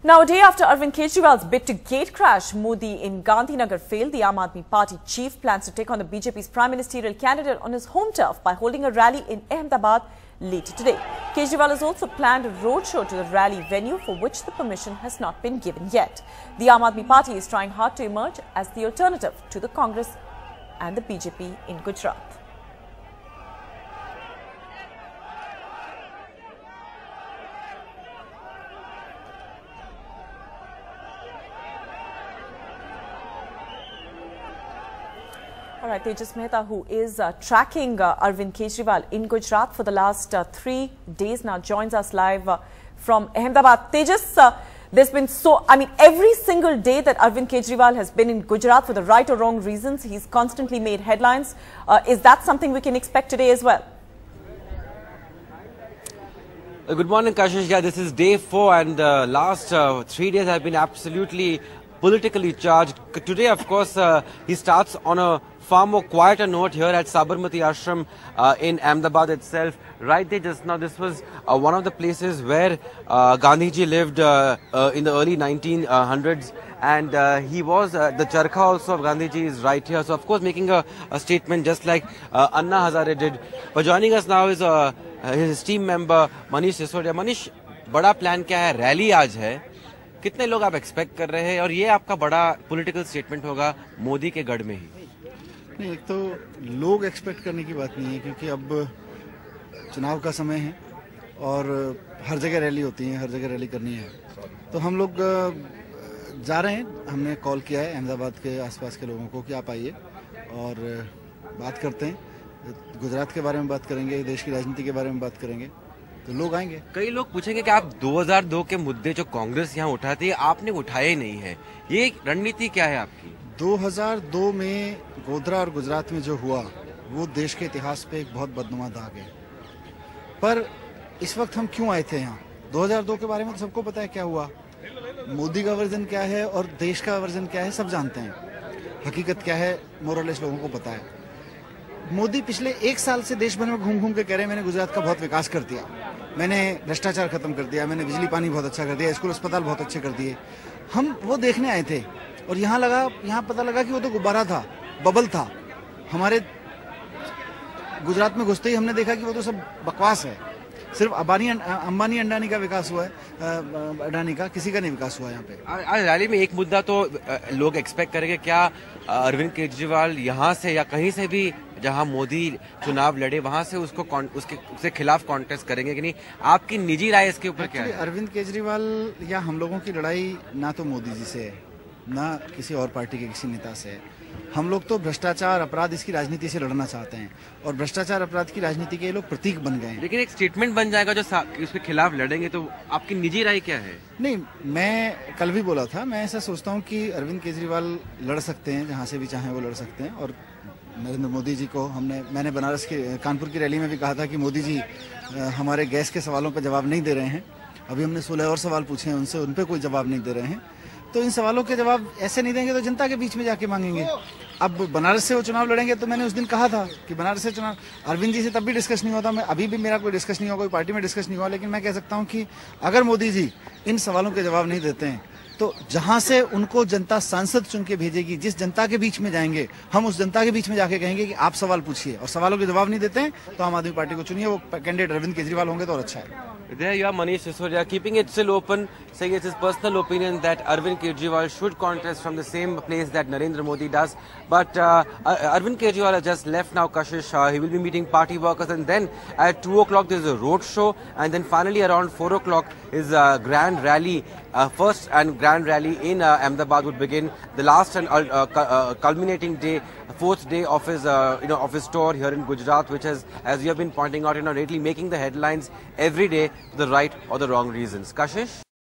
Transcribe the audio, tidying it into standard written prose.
Now, a day after Arvind Kejriwal's bid to gate crash Modi in Gandhinagar failed, the Aam Aadmi Party chief plans to take on the BJP's prime ministerial candidate on his home turf by holding a rally in Ahmedabad later today. Kejriwal has also planned a roadshow to the rally venue, for which the permission has not been given yet. The Aam Aadmi Party is trying hard to emerge as the alternative to the Congress and the BJP in Gujarat. All right, Tejas Mehta, who is tracking Arvind Kejriwal in Gujarat for the last 3 days now, joins us live from Ahmedabad. Tejas, there's been every single day that Arvind Kejriwal has been in Gujarat for the right or wrong reasons, he's constantly made headlines. Is that something we can expect today as well? Good morning, Kashish. Yeah, this is day 4 and last 3 days have been absolutely politically charged. Today, of course, he starts on a far more quieter note here at Sabarmati Ashram in Ahmedabad itself. Right there just now, this was one of the places where Gandhiji lived in the early 1900s, and he was, the charkha also of Gandhiji is right here. So of course making a statement just like Anna Hazare did. But joining us now is his team member Manish Sisodia. Manish, बड़ा plan क्या है? Rally आज है, कितने लोग आप expect कर रहे हैं, और ये आपका बड़ा पॉलिटिकल स्टेटमेंट होगा मोदी के गढ़ में ही? नहीं, एक तो लोग एक्सपेक्ट करने की बात नहीं है, क्योंकि अब चुनाव का समय है और हर जगह रैली होती है, हर जगह रैली करनी है। तो हम लोग जा रहे हैं, हमने कॉल किया है अहमदाबाद के आसपास के लोगों को कि आप आइए और बात करते हैं, गुजरात के बारे में बात करेंगे, देश की राजनीति के बारे में बात करेंगे, तो लोग आएंगे। कई लोग पूछेंगे कि आप 2002 के मुद्दे जो कांग्रेस यहाँ उठाती है आपने उठाए ही नहीं है, ये रणनीति क्या है आपकी? 2002 में गोधरा और गुजरात में जो हुआ वो देश के इतिहास पे एक बहुत बदनुमा दाग है। पर इस वक्त हम क्यों आए थे यहाँ? 2002 के बारे में तो सबको पता है क्या हुआ, मोदी का वर्जन क्या है और देश का वर्जन क्या है सब जानते हैं। हकीकत क्या है मोरलेस लोगों को पता है। मोदी पिछले 1 साल से देश भर में घूम घूम के कह रहे हैं मैंने गुजरात का बहुत विकास कर दिया, मैंने भ्रष्टाचार खत्म कर दिया, मैंने बिजली पानी बहुत अच्छा कर दिया, स्कूल अस्पताल बहुत अच्छे कर दिए। हम वो देखने आए थे और यहाँ पता लगा कि वो तो गुब्बारा था, बबल था। हमारे गुजरात में घुसते ही हमने देखा कि वो तो सब बकवास है। सिर्फ अंबानी अंडानी का विकास हुआ है, अडानी का किसी का नहीं विकास हुआ यहाँ पे। आज रैली में एक मुद्दा तो लोग एक्सपेक्ट करेंगे, क्या अरविंद केजरीवाल यहाँ से या कहीं से भी जहाँ मोदी चुनाव लड़े वहां से उसके खिलाफ कॉन्टेस्ट करेंगे कि नहीं? आपकी निजी राय इसके ऊपर क्या है? अरविंद केजरीवाल या हम लोगों की लड़ाई ना तो मोदी जी से है, ना किसी और पार्टी के किसी नेता से है। हम लोग तो भ्रष्टाचार अपराध इसकी राजनीति से लड़ना चाहते हैं और भ्रष्टाचार अपराध की राजनीति के लोग प्रतीक बन गए हैं। लेकिन एक स्टेटमेंट बन जाएगा जो उसके खिलाफ लड़ेंगे, तो आपकी निजी राय क्या है? नहीं, मैं कल भी बोला था, मैं ऐसा सोचता हूं कि अरविंद केजरीवाल लड़ सकते हैं, जहां से भी चाहें वो लड़ सकते हैं। और नरेंद्र मोदी जी को मैंने बनारस के कानपुर की रैली में भी कहा था कि मोदी जी हमारे गैस के सवालों पर जवाब नहीं दे रहे हैं। अभी हमने 16 और सवाल पूछे हैं उनसे, उन पर कोई जवाब नहीं दे रहे हैं। तो इन सवालों के जवाब ऐसे नहीं देंगे तो जनता के बीच में जाके मांगेंगे। अब बनारस से वो चुनाव लड़ेंगे, तो मैंने उस दिन कहा था कि बनारस से चुनाव अरविंद जी से तब भी डिस्कस नहीं होता, मैं अभी भी मेरा कोई डिस्कस नहीं हुआ, कोई पार्टी में डिस्कस नहीं हुआ। लेकिन मैं कह सकता हूं कि अगर मोदी जी इन सवालों के जवाब नहीं देते हैं तो जहां से उनको जनता सांसद चुन के भेजेगी, जिस जनता के बीच में जाएंगे, हम उस जनता के बीच में जाके कहेंगे कि आप सवाल पूछिए, और सवालों के जवाब नहीं देते हैं तो आम आदमी पार्टी को चुनिए, वो कैंडिडेट अरविंद केजरीवाल होंगे तो और अच्छा है। There you are, Manish Sisodia, keeping it still open, saying it's his personal opinion that Arvind Kejriwal should contest from the same place that Narendra Modi does. But Arvind Kejriwal has just left now, Kashish. He will be meeting party workers, and then at 2 o'clock there's a road show, and then finally around 4 o'clock is a grand rally. First and grand rally in Ahmedabad would begin. The last and culminating day, 4th day of his of his tour here in Gujarat, which has, as you have been pointing out, lately making the headlines every day for the right or the wrong reasons. Kashish?